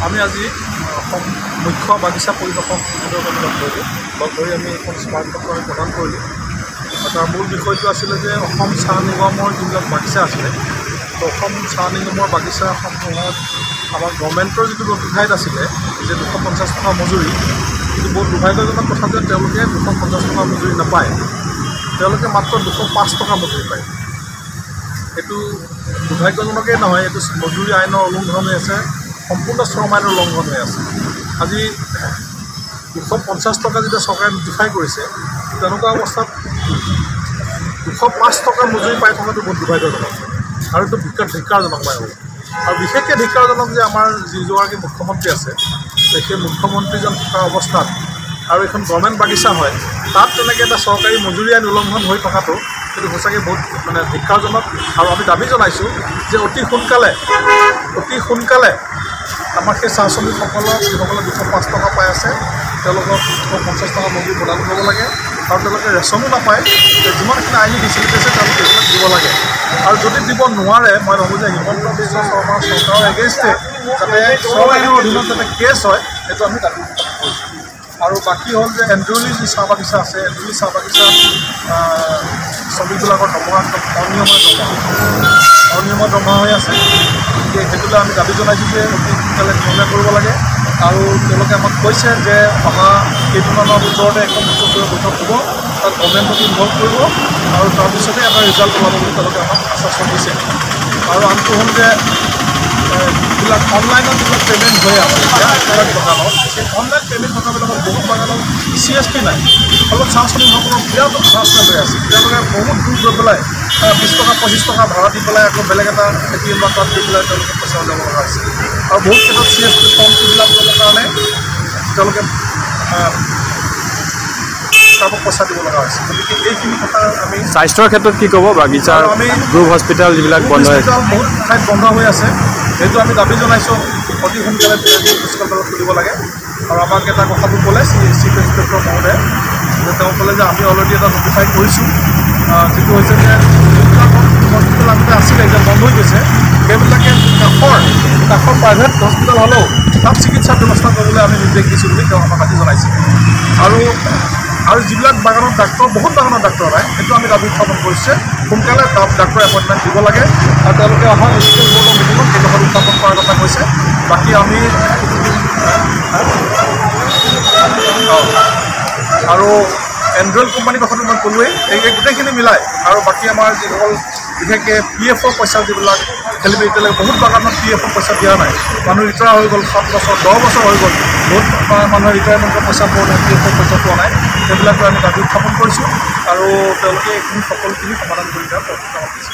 আমি আজি মুখ্য বাগিচা পৰিদৰ্শক লগ ধৰি আমি এখন স্মাৰ্ট পত্ৰ প্ৰদান কৰিলোঁ। তাৰ মূল বিষয়টো আছিলে যে অসম চাহ নিগমৰ যিবিলাক বাগিচা আছিলে, অসম চাহ নিগমৰ বাগিচাসমূহত আমাৰ গভৰ্ণমেণ্টৰ যিটো নটিফাইড আছিলে যে 250 টকা মজুৰি, কিন্তু বহুত দুৰ্ভাগ্যজনক কথা যে তেওঁলোকে 250 টকা মজুৰি নাপায়, তেওঁলোকে মাত্ৰ 205 টকা মজুৰি পায়। এইটো দুৰ্ভাগ্যজনকেই নহয়, এইটো মজুৰি আইনৰ উলংঘন হৈ আছে, সম্পূৰ্ণ শ্ৰম আইনৰ উলংঘন হৈ আছে। আজি 250 টকা যেতিয়া চৰকাৰে নটিফাই কৰিছে, তেনেকুৱা অৱস্থাত 205 টকা মজুৰি পাই থকাটো বহুত দুৰ্ভাগ্যজনক আৰু এইটো ধিক্কাৰজনক মই ভাবোঁ। আৰু বিশেষকৈ ধিক্কাৰজনক যে আমাৰ যিগৰাকী মুখ্যমন্ত্ৰী আছে, সেই মুখ্যমন্ত্ৰীজন থকা অৱস্থাত আৰু এখন গভৰ্ণমেণ্ট বাগিচা হয়, তাত তেনেকৈ এটা চৰকাৰী মজুৰি আইন উলংঘন হৈ থকাটো সেইটো সঁচাকৈ বহুত ধিক্কাৰজনক। আৰু আমি দাবী জনাইছোঁ যে অতি সোনকালে আমাৰ সেই চাহ শ্ৰমিকসকলক যিসকলে 205 টকা পাই আছে, তেওঁলোকক 250 টকা মজুৰি প্ৰদান কৰিব লাগে। আৰু তেওঁলোকে ৰেচনো নাপায়, যিমানখিনি আইনী ফেচিলিটি আছে তেওঁলোকে এইবিলাক দিব লাগে। আৰু যদি দিব নোৱাৰে, মই ভাবোঁ যে হিমন্ত বিশ্ব শৰ্মাৰ চৰকাৰৰ এগেইনষ্টে যাতে শ্ৰম আইনৰ অধীনত যাতে কেছ হয়, সেইটো আমি দাবী কৰিছোঁ। আৰু বাকী হ'ল যে এন্দ্ৰলি যি চাহ বাগিচা আছে, এন্দ্ৰলি চাহ বাগিচাত শ্ৰমিকবিলাকৰ দৰমহা অনিয়মীয়া দৰমহা হৈ আছে। গতিকে সেইটোলৈ আমি দাবী জনাইছোঁ যে অতি সোনকালে নিয়মীয়া কৰিব লাগে। আৰু তেওঁলোকে আমাক কৈছে যে অহা কেইদিনমানৰ ভিতৰতে এখন উচ্চস্তৰীয় বৈঠক হ'ব, তাত গভৰ্ণমেণ্টক ইনভল্ভ কৰিব আৰু তাৰপিছতে এটা ৰিজাল্ট ওলাব বুলি তেওঁলোকে আমাক আশ্বাসন দিছে। আৰু আনটো হ'ল যে যিবিলাক অনলাইনত যিবিলাক পে'মেণ্ট হৈ আছে এইবিলাক দোকানত, সেই অনলাইন পে'মেণ্ট থকাবিলাকত বহুত বাগানত CSP নাই, ফলত চাহ শ্ৰমিকসকলৰ বিৰাট হাৰাচমেণ্ট হৈ আছে। তেওঁলোকে বহুত দূৰ গৈ পেলাই 20 টকা 25 টকা ভাড়া দি পেলাই আকৌ বেলেগ এটা ATM বা তাত দি পেলাই তেওঁলোকে পইচা উলিয়াব লগা হৈছে। আৰু বহুত ক্ষেত্ৰত CSP ফৰ্মবিলাক ল'বৰ কাৰণে তেওঁলোকে কাৰোবাক পইচা দিব লগা হৈছে। গতিকে এইখিনি কথা আমি স্বাস্থ্যৰ ক্ষেত্ৰত কি ক'ব? বাগিচাৰ আমি গ্ৰুপ হস্পিটেল যিবিলাক বন্ধ হৈ আছে, বহুত ঠাইত বন্ধ হৈ আছে, সেইটো আমি দাবী জনাইছোঁ অতি সোনকালে হস্পিটেলত খুলিব লাগে। আৰু আমাক এটা কথাটো ক'লে চিফ ইন্সপেক্টৰ মহোদয়ে, যে তেওঁ ক'লে যে আমি অলৰেডি এটা নটিফাই কৰিছোঁ, যিটো হৈছে যে যিবিলাক হস্পিটেল আগতে আছিলে এতিয়া বন্ধ হৈ গৈছে, সেইবিলাকে কাষৰ প্ৰাইভেট হস্পিটেল হ'লেও তাত চিকিৎসাৰ ব্যৱস্থা কৰিবলৈ আমি নিৰ্দেশ দিছোঁ বুলি তেওঁ আমাক আজি জনাইছে। আৰু যিবিলাক বাগানত বহুত বাগানত ডাক্তৰ নাই, সেইটো আমি দাবী উত্থাপন কৰিছে, সোনকালে ডাক্তৰ এপইণ্টমেণ্ট দিব লাগে। আৰু তেওঁলোকে অহা মেডিকেল বোৰ্ডৰ মিটিঙত এই কথাটো উত্থাপন কৰাৰ কথা কৈছে। বাকী আমি আৰু এণ্ড্ৰইল কোম্পানীৰ কথাটো মই ক'লোৱেই, এই গোটেইখিনি মিলাই। আৰু বাকী আমাৰ যিসকল বিশেষকৈ PFৰ পইচা যিবিলাক খেলিমেলি, এতিয়ালৈকে বহুত বাগানত PFৰ পইচা দিয়া নাই, মানুহ ৰিটায়াৰ হৈ গ'ল, 7 বছৰ 10 বছৰ হৈ গ'ল, বহুত মানুহে ৰিটায়াৰমেণ্টৰ পইচা পোৱা নাই, PFৰ পইচা পোৱা নাই। সেইবিলাকলৈ আমি দাবী উত্থাপন কৰিছোঁ আৰু তেওঁলোকে এইখিনি সকলোখিনি সমাধান কৰি দিয়াৰ প্ৰস্তুত কৰিছে।